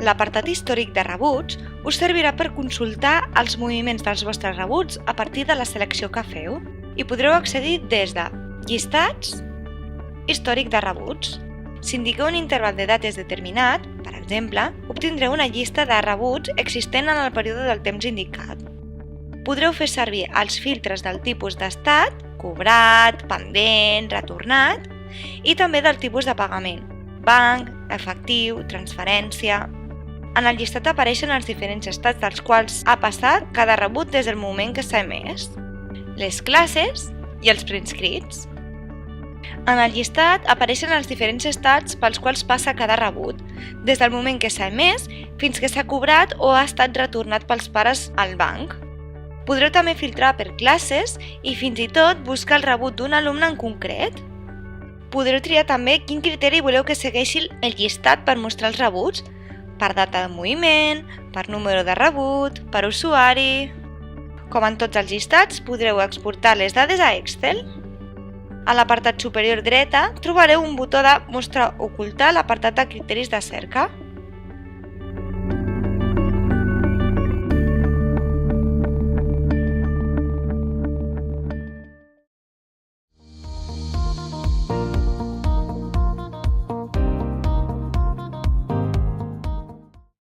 L'apartat històric de rebuts us servirà per consultar els moviments dels vostres rebuts a partir de la selecció que feu i podreu accedir des de llistats, històric de rebuts. Si indiqueu un interval de dates determinat, per exemple, obtindreu una llista de rebuts existent en el període del temps indicat. Podreu fer servir els filtres del tipus d'estat, cobrat, pendent, retornat, i també del tipus de pagament, banc, efectiu, transferència. En el llistat apareixen els diferents estats dels quals ha passat cada rebut des del moment que s'ha emès, les classes i els preinscrits. En el llistat apareixen els diferents estats pels quals passa cada rebut, des del moment que s'ha emès fins que s'ha cobrat o ha estat retornat pels pares al banc. Podreu també filtrar per classes i fins i tot buscar el rebut d'un alumne en concret. Podreu triar també quin criteri voleu que segueixi el llistat per mostrar els rebuts, per data de moviment, per número de rebut, per usuari. Com en tots els llistats, podreu exportar les dades a Excel. A l'apartat superior dreta trobareu un botó de mostrar o ocultar l'apartat de criteris de cerca.